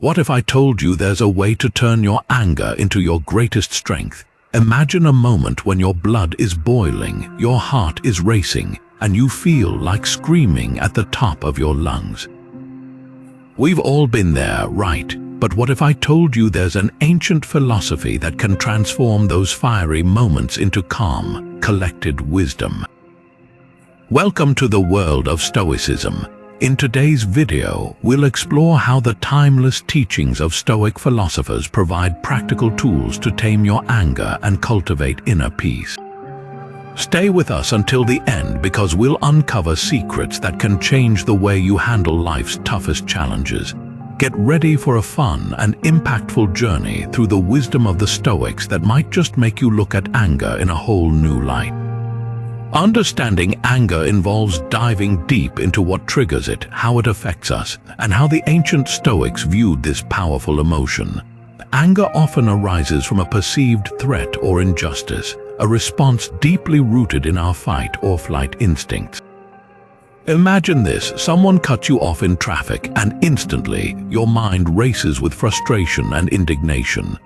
What if I told you there's a way to turn your anger into your greatest strength? Imagine a moment when your blood is boiling, your heart is racing, and you feel like screaming at the top of your lungs. We've all been there, right? But what if I told you there's an ancient philosophy that can transform those fiery moments into calm, collected wisdom? Welcome to the world of Stoicism. In today's video, we'll explore how the timeless teachings of Stoic philosophers provide practical tools to tame your anger and cultivate inner peace. Stay with us until the end because we'll uncover secrets that can change the way you handle life's toughest challenges. Get ready for a fun and impactful journey through the wisdom of the Stoics that might just make you look at anger in a whole new light. Understanding anger involves diving deep into what triggers it, how it affects us, and how the ancient Stoics viewed this powerful emotion. Anger often arises from a perceived threat or injustice, a response deeply rooted in our fight or flight instincts. Imagine this: someone cuts you off in traffic and instantly your mind races with frustration and indignation.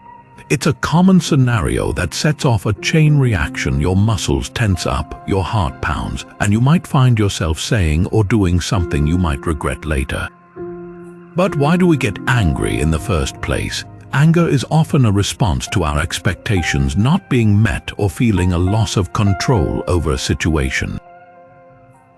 It's a common scenario that sets off a chain reaction. Your muscles tense up, your heart pounds, and you might find yourself saying or doing something you might regret later. But why do we get angry in the first place? Anger is often a response to our expectations not being met or feeling a loss of control over a situation.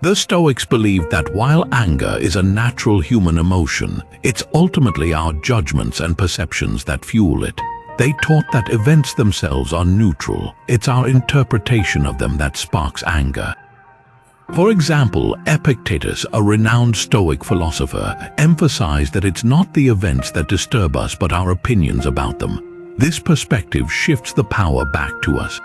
The Stoics believed that while anger is a natural human emotion, it's ultimately our judgments and perceptions that fuel it. They taught that events themselves are neutral. It's our interpretation of them that sparks anger. For example, Epictetus, a renowned Stoic philosopher, emphasized that it's not the events that disturb us but our opinions about them. This perspective shifts the power back to us.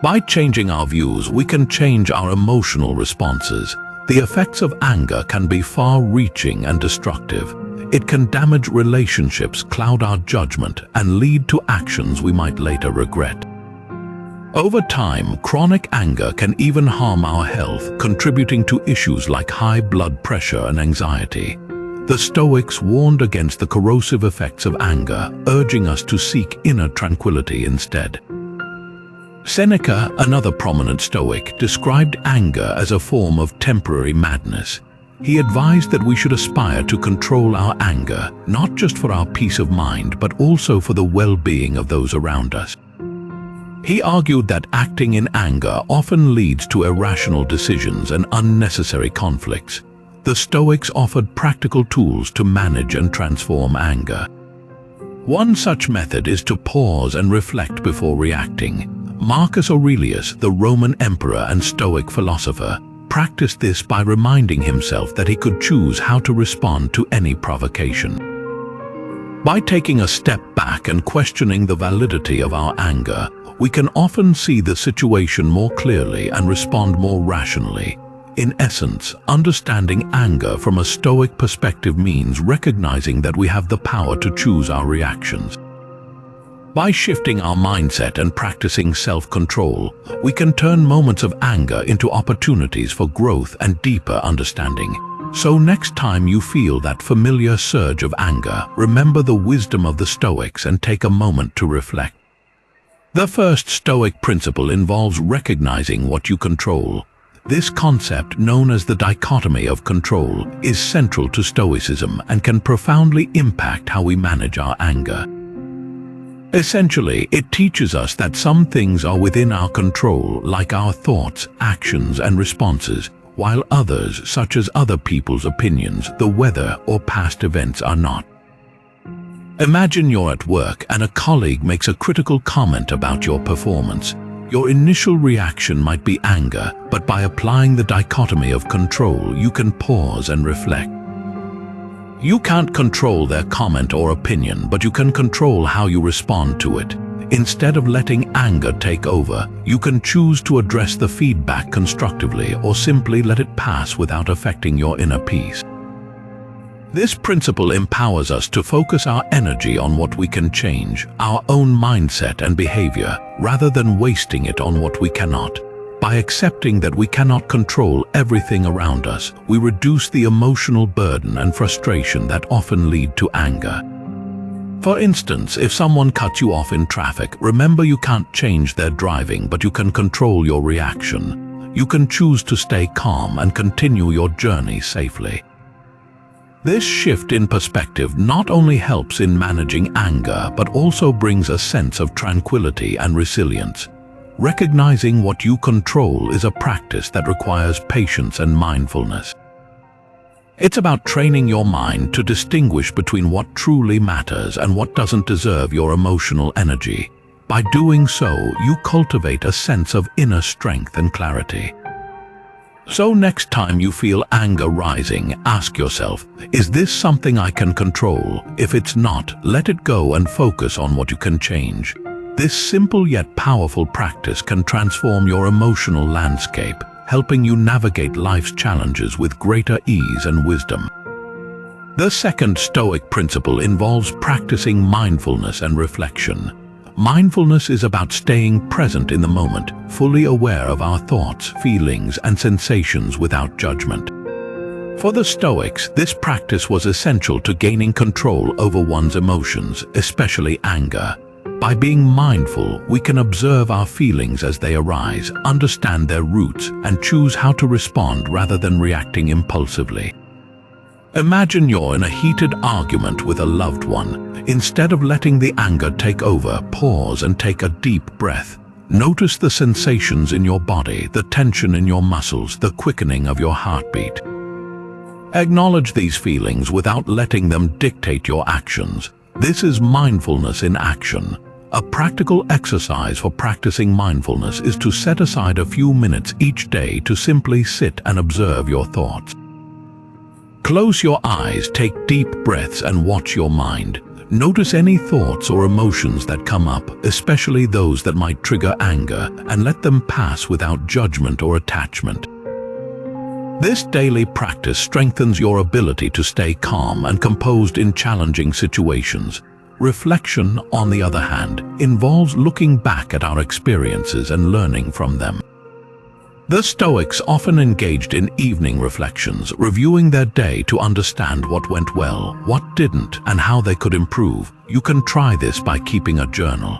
By changing our views, we can change our emotional responses. The effects of anger can be far-reaching and destructive. It can damage relationships, cloud our judgment, and lead to actions we might later regret. Over time, chronic anger can even harm our health, contributing to issues like high blood pressure and anxiety. The Stoics warned against the corrosive effects of anger, urging us to seek inner tranquility instead. Seneca, another prominent Stoic, described anger as a form of temporary madness. He advised that we should aspire to control our anger, not just for our peace of mind, but also for the well-being of those around us. He argued that acting in anger often leads to irrational decisions and unnecessary conflicts. The Stoics offered practical tools to manage and transform anger. One such method is to pause and reflect before reacting. Marcus Aurelius, the Roman emperor and Stoic philosopher, practiced this by reminding himself that he could choose how to respond to any provocation. By taking a step back and questioning the validity of our anger, we can often see the situation more clearly and respond more rationally. In essence, understanding anger from a Stoic perspective means recognizing that we have the power to choose our reactions. By shifting our mindset and practicing self-control, we can turn moments of anger into opportunities for growth and deeper understanding. So next time you feel that familiar surge of anger, remember the wisdom of the Stoics and take a moment to reflect. The first Stoic principle involves recognizing what you control. This concept, known as the dichotomy of control, is central to Stoicism and can profoundly impact how we manage our anger. Essentially, it teaches us that some things are within our control, like our thoughts, actions, and responses, while others, such as other people's opinions, the weather, or past events, are not. Imagine you're at work and a colleague makes a critical comment about your performance. Your initial reaction might be anger, but by applying the dichotomy of control, you can pause and reflect. You can't control their comment or opinion, but you can control how you respond to it. Instead of letting anger take over, you can choose to address the feedback constructively or simply let it pass without affecting your inner peace. This principle empowers us to focus our energy on what we can change, our own mindset and behavior, rather than wasting it on what we cannot. By accepting that we cannot control everything around us, we reduce the emotional burden and frustration that often lead to anger. For instance, if someone cuts you off in traffic, remember you can't change their driving, but you can control your reaction. You can choose to stay calm and continue your journey safely. This shift in perspective not only helps in managing anger, but also brings a sense of tranquility and resilience. Recognizing what you control is a practice that requires patience and mindfulness. It's about training your mind to distinguish between what truly matters and what doesn't deserve your emotional energy. By doing so, you cultivate a sense of inner strength and clarity. So next time you feel anger rising, ask yourself, is this something I can control? If it's not, let it go and focus on what you can change. This simple yet powerful practice can transform your emotional landscape, helping you navigate life's challenges with greater ease and wisdom. The second Stoic principle involves practicing mindfulness and reflection. Mindfulness is about staying present in the moment, fully aware of our thoughts, feelings, and sensations without judgment. For the Stoics, this practice was essential to gaining control over one's emotions, especially anger. By being mindful, we can observe our feelings as they arise, understand their roots, and choose how to respond rather than reacting impulsively. Imagine you're in a heated argument with a loved one. Instead of letting the anger take over, pause and take a deep breath. Notice the sensations in your body, the tension in your muscles, the quickening of your heartbeat. Acknowledge these feelings without letting them dictate your actions. This is mindfulness in action. A practical exercise for practicing mindfulness is to set aside a few minutes each day to simply sit and observe your thoughts. Close your eyes, take deep breaths, and watch your mind. Notice any thoughts or emotions that come up, especially those that might trigger anger, and let them pass without judgment or attachment. This daily practice strengthens your ability to stay calm and composed in challenging situations. Reflection, on the other hand, involves looking back at our experiences and learning from them. The Stoics often engaged in evening reflections, reviewing their day to understand what went well, what didn't, and how they could improve. You can try this by keeping a journal.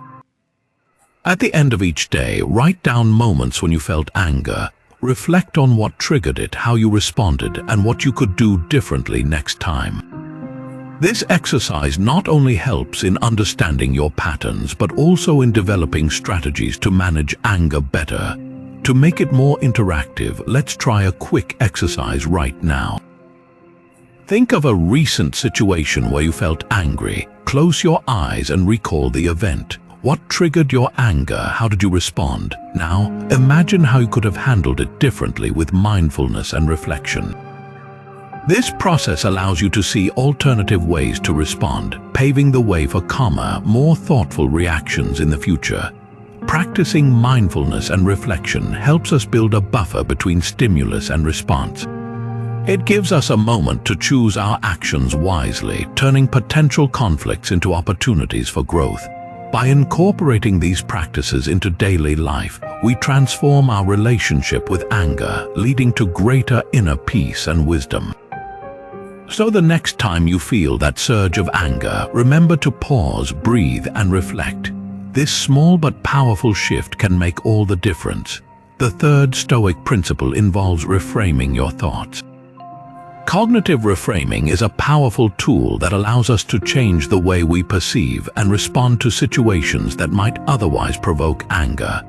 At the end of each day, write down moments when you felt anger. Reflect on what triggered it, how you responded, and what you could do differently next time. This exercise not only helps in understanding your patterns, but also in developing strategies to manage anger better. To make it more interactive, let's try a quick exercise right now. Think of a recent situation where you felt angry. Close your eyes and recall the event. What triggered your anger? How did you respond? Now, imagine how you could have handled it differently with mindfulness and reflection. This process allows you to see alternative ways to respond, paving the way for calmer, more thoughtful reactions in the future. Practicing mindfulness and reflection helps us build a buffer between stimulus and response. It gives us a moment to choose our actions wisely, turning potential conflicts into opportunities for growth. By incorporating these practices into daily life, we transform our relationship with anger, leading to greater inner peace and wisdom. So the next time you feel that surge of anger, remember to pause, breathe, and reflect. This small but powerful shift can make all the difference. The third Stoic principle involves reframing your thoughts. Cognitive reframing is a powerful tool that allows us to change the way we perceive and respond to situations that might otherwise provoke anger.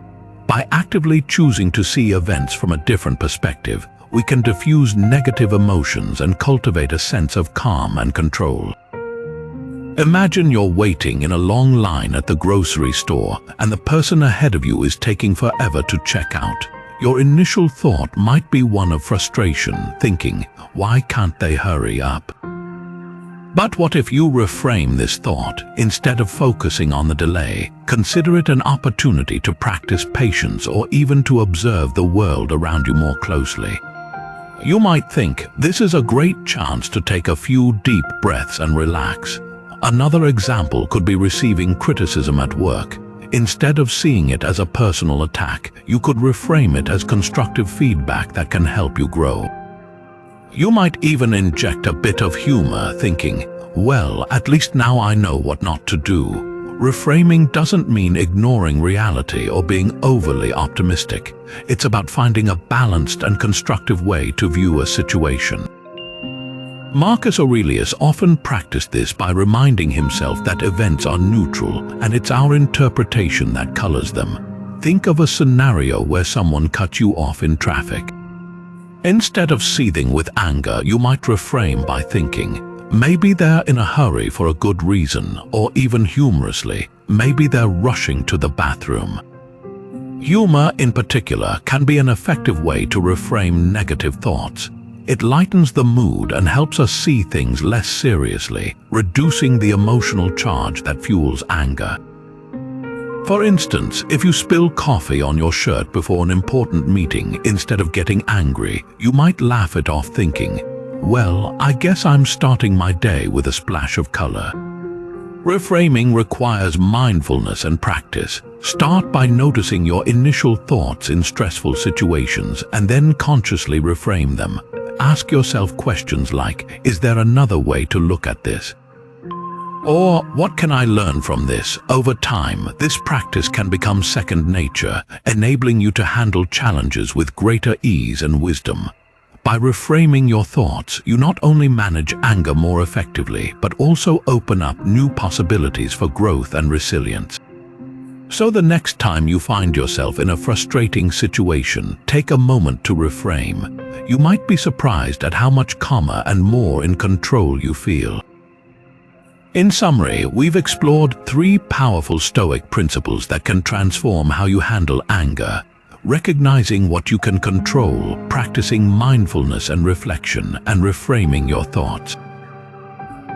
By actively choosing to see events from a different perspective, we can diffuse negative emotions and cultivate a sense of calm and control. Imagine you're waiting in a long line at the grocery store and the person ahead of you is taking forever to check out. Your initial thought might be one of frustration, thinking, why can't they hurry up? But what if you reframe this thought? Instead of focusing on the delay, consider it an opportunity to practice patience or even to observe the world around you more closely. You might think, this is a great chance to take a few deep breaths and relax. Another example could be receiving criticism at work. Instead of seeing it as a personal attack, you could reframe it as constructive feedback that can help you grow. You might even inject a bit of humor, thinking, well, at least now I know what not to do. Reframing doesn't mean ignoring reality or being overly optimistic. It's about finding a balanced and constructive way to view a situation. Marcus Aurelius often practiced this by reminding himself that events are neutral and it's our interpretation that colors them. Think of a scenario where someone cut you off in traffic. Instead of seething with anger, you might reframe by thinking, maybe they're in a hurry for a good reason, or even humorously, maybe they're rushing to the bathroom. Humor, in particular, can be an effective way to reframe negative thoughts. It lightens the mood and helps us see things less seriously, reducing the emotional charge that fuels anger. For instance, if you spill coffee on your shirt before an important meeting, instead of getting angry, you might laugh it off thinking, well, I guess I'm starting my day with a splash of color. Reframing requires mindfulness and practice. Start by noticing your initial thoughts in stressful situations and then consciously reframe them. Ask yourself questions like, is there another way to look at this? Or, what can I learn from this? Over time, this practice can become second nature, enabling you to handle challenges with greater ease and wisdom. By reframing your thoughts, you not only manage anger more effectively, but also open up new possibilities for growth and resilience. So the next time you find yourself in a frustrating situation, take a moment to reframe. You might be surprised at how much calmer and more in control you feel. In summary, we've explored 3 powerful Stoic principles that can transform how you handle anger. Recognizing what you can control, practicing mindfulness and reflection, and reframing your thoughts.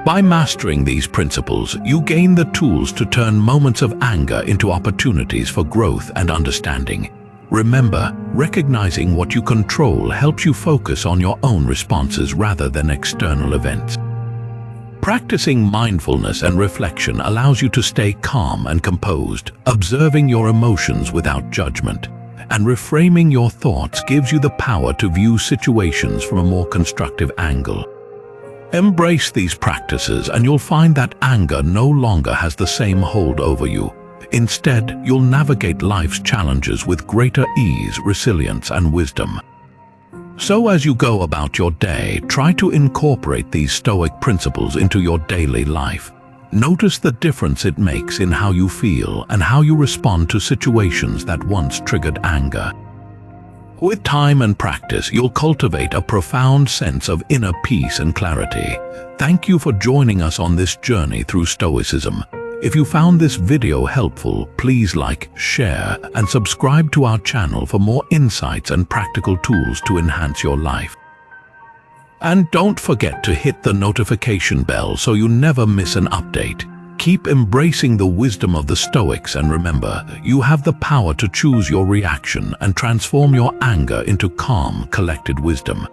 By mastering these principles, you gain the tools to turn moments of anger into opportunities for growth and understanding. Remember, recognizing what you control helps you focus on your own responses rather than external events. Practicing mindfulness and reflection allows you to stay calm and composed, observing your emotions without judgment. And reframing your thoughts gives you the power to view situations from a more constructive angle. Embrace these practices and you'll find that anger no longer has the same hold over you. Instead, you'll navigate life's challenges with greater ease, resilience, and wisdom. So as you go about your day, try to incorporate these Stoic principles into your daily life. Notice the difference it makes in how you feel and how you respond to situations that once triggered anger. With time and practice, you'll cultivate a profound sense of inner peace and clarity. Thank you for joining us on this journey through Stoicism. If you found this video helpful, please like, share, and subscribe to our channel for more insights and practical tools to enhance your life. And don't forget to hit the notification bell so you never miss an update. Keep embracing the wisdom of the Stoics and remember, you have the power to choose your reaction and transform your anger into calm, collected wisdom.